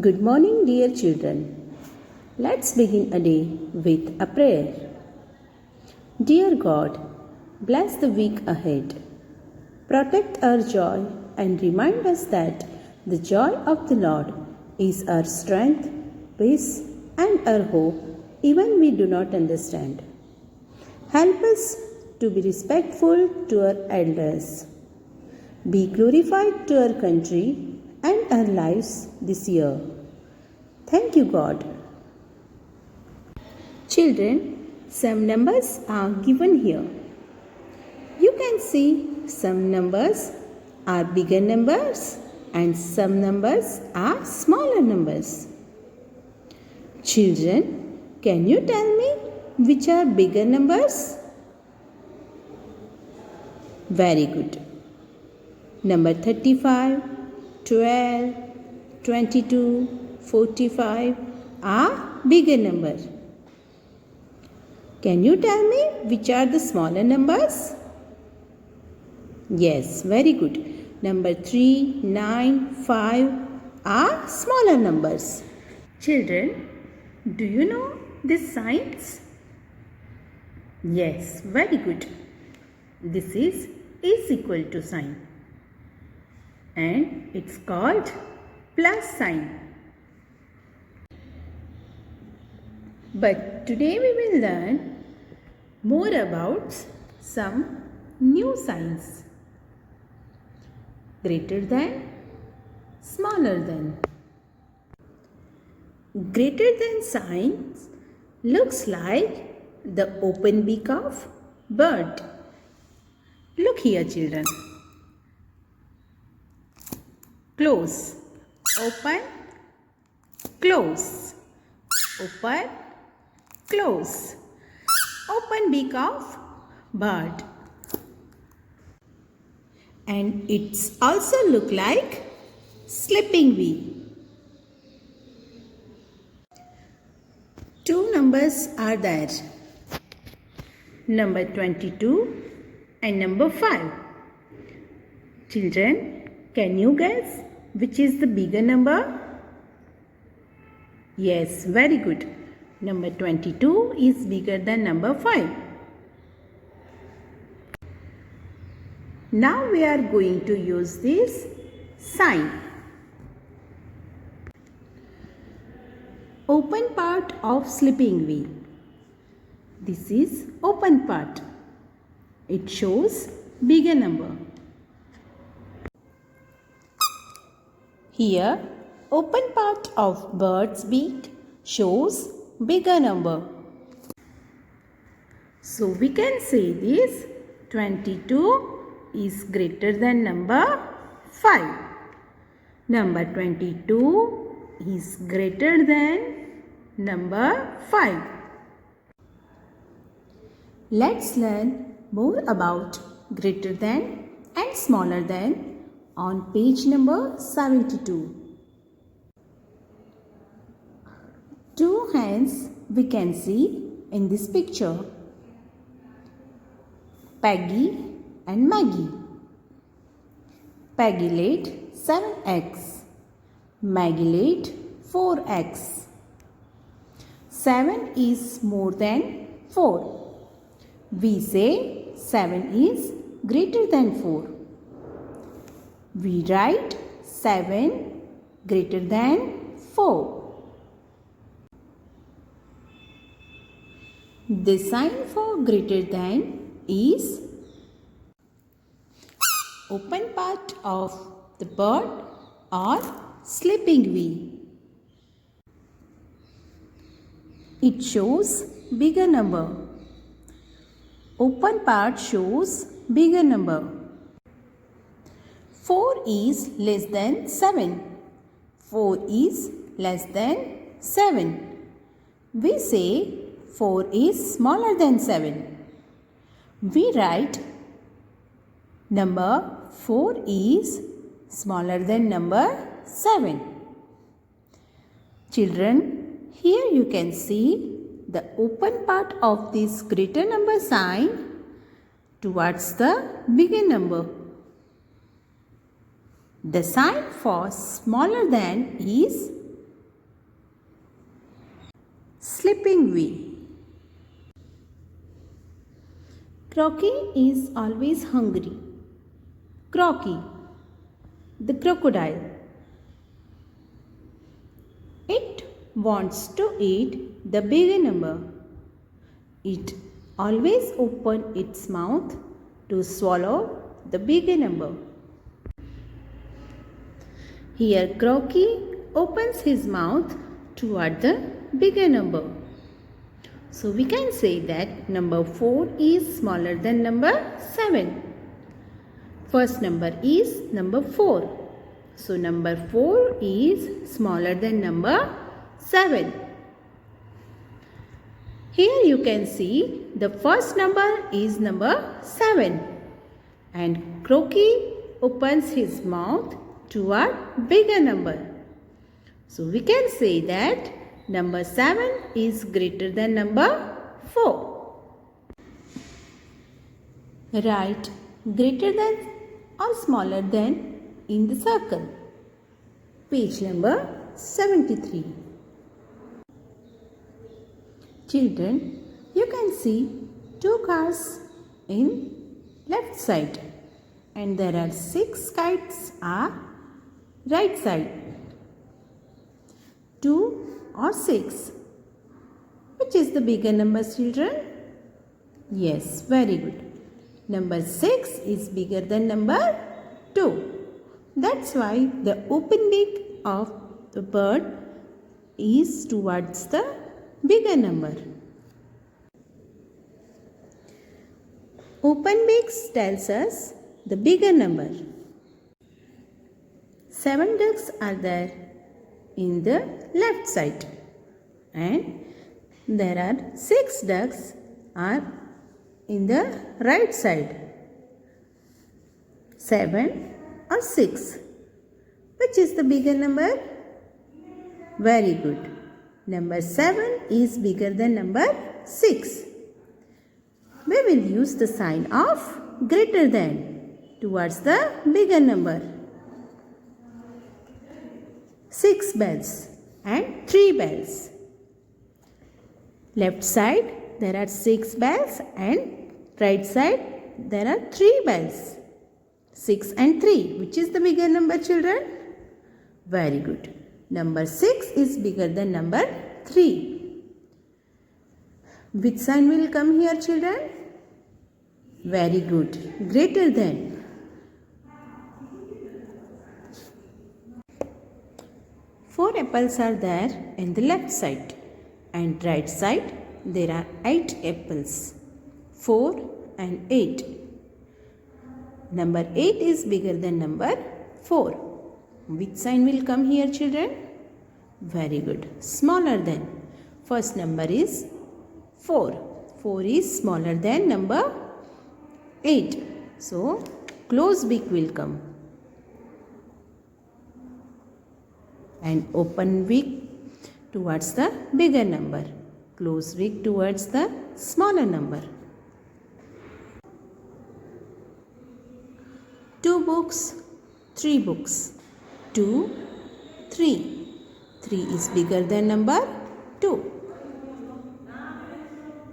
Good morning, dear children. Let's begin a day with a prayer. Dear God, bless the week ahead. Protect our joy and remind us that the joy of the Lord is our strength, peace, and our hope, even we do not understand. Help us to be respectful to our elders. Be glorified to our country and our lives this year. Thank you, God. Children, some numbers are given here. You can see some numbers are bigger numbers and some numbers are smaller numbers. Children, can you tell me which are bigger numbers? Very good. Number 35, 12, 22, 45 are bigger numbers. Can you tell me which are the smaller numbers? Yes, very good. Number 3, 9, 5 are smaller numbers. Children, do you know these signs? Yes, very good. This is equal to sign and it's called plus sign. But today we will learn more about some new signs. Greater than, smaller than. Greater than signs looks like the open beak of bird. Look here, children. Close, open, close, open, close. Open beak of bird. And it's also look like sleeping bee. Two numbers are there. Number 22 and number 5. Children, can you guess which is the bigger number? Yes, very good. Number 22 is bigger than number 5. Now we are going to use this sign. Open part of sleeping bee. This is open part. It shows bigger number. Here, open part of bird's beak shows bigger number. So we can say this 22 is greater than number 5. Number 22 is greater than number 5. Let's learn more about greater than and smaller than on page number 72. Two hands we can see in this picture. Peggy and Maggie. Peggy laid 7 eggs. Maggie laid 4 eggs. 7 is more than 4. We say 7 is greater than 4. We write 7 greater than 4. The sign for greater than is open part of the bird or sleeping bee. It shows bigger number. Open part shows bigger number. 4 is less than 7. 4 is less than 7. We say 4 is smaller than 7. We write number 4 is smaller than number 7. Children, here you can see the open part of this greater number sign towards the bigger number. The sign for smaller than is sleeping we. Croaky is always hungry. Croaky, the crocodile. It wants to eat the bigger number. It always opens its mouth to swallow the bigger number. Here Croaky opens his mouth toward the bigger number. So we can say that number 4 is smaller than number 7. First number is number 4. So number 4 is smaller than number 7. Here you can see the first number is number 7. And Croaky opens his mouth toward bigger number. So we can say that number 7 is greater than number 4. Write greater than or smaller than in the circle. Page number 73. Children, you can see 2 cars in left side and there are 6 kites are right side. 2 or 6. Which is the bigger number, children? Yes, very good. Number 6 is bigger than number 2. That's why the open beak of the bird is towards the bigger number. Open beaks tells us the bigger number. 7 ducks are there in the left side and there are 6 ducks are in the right side. 7 or 6. Which is the bigger number? Very good. Number 7 is bigger than number 6. We will use the sign of greater than towards the bigger number. 6 bells and 3 bells. Left side there are 6 bells and right side there are 3 bells. 6 and 3. Which is the bigger number, children? Very good. Number 6 is bigger than number 3. Which sign will come here, children? Very good. Greater than. 4 apples are there in the left side and right side there are 8 apples. 4 and 8. Number 8 is bigger than number 4. Which sign will come here, children? Very good. Smaller than. First number is 4. 4 is smaller than number 8. So, close beak will come. And open beak towards the bigger number. Close beak towards the smaller number. 2 books, 3 books. 2, 3. 3 is bigger than number 2.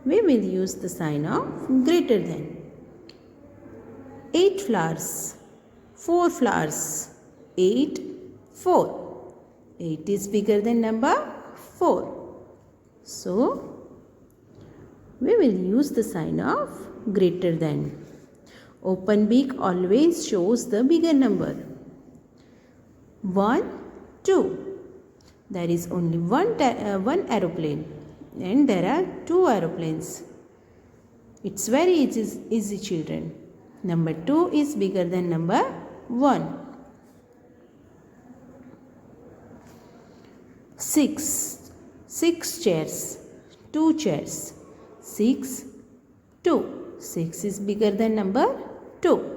We will use the sign of greater than. 8 flowers, 4 flowers. 8, 4. 8 is bigger than number 4. So, we will use the sign of greater than. Open beak always shows the bigger number. 1, 2. There is only one aeroplane and there are 2 aeroplanes. It's very easy, children. Number 2 is bigger than number 1. 6. 6 chairs. 2 chairs. 6, 2. 6 is bigger than number 2.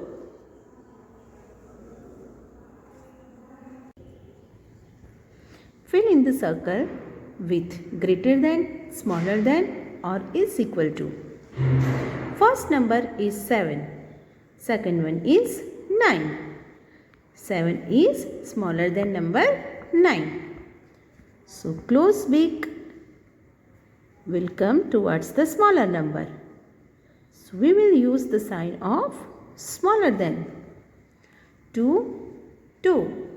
Fill in the circle with greater than, smaller than or is equal to. First number is 7. Second one is 9. 7 is smaller than number 9. So close beak will come towards the smaller number. So we will use the sign of smaller than. 2, 2.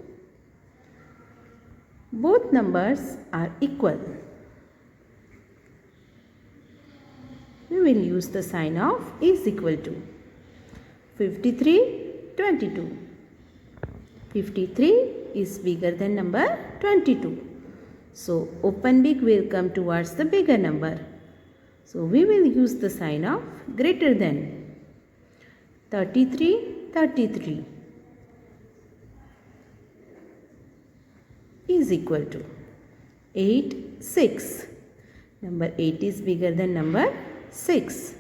Both numbers are equal. We will use the sign of is equal to. 53, 22. 53 is bigger than number 22. So open big will come towards the bigger number. So we will use the sign of greater than. 33, 33 is equal to 8, 6. Number 8 is bigger than number 6.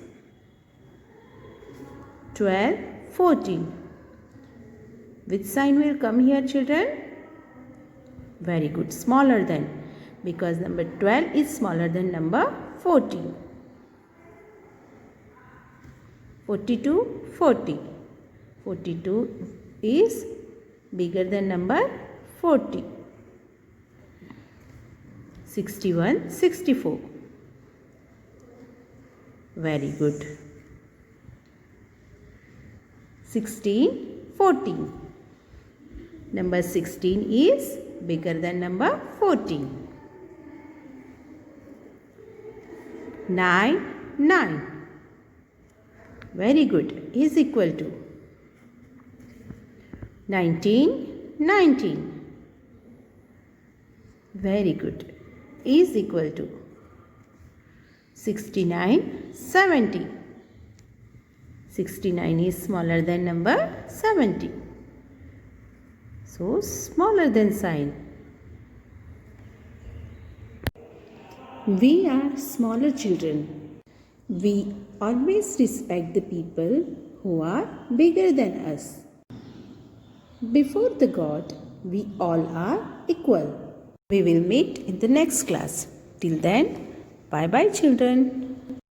12, 14. Which sign will come here, children? Very good. Smaller than. Because number 12 is smaller than number 14. 42, 40. 42 is bigger than number 40. 61, 64. Very good. 16, 14. Number 16 is bigger than number 14. 9, 9. Very good. Is equal to 19, 19. Very good. Is equal to 69, 70. 69 is smaller than number 70. So smaller than sign. We are smaller children. We always respect the people who are bigger than us. Before the God, we all are equal. We will meet in the next class. Till then, bye bye children.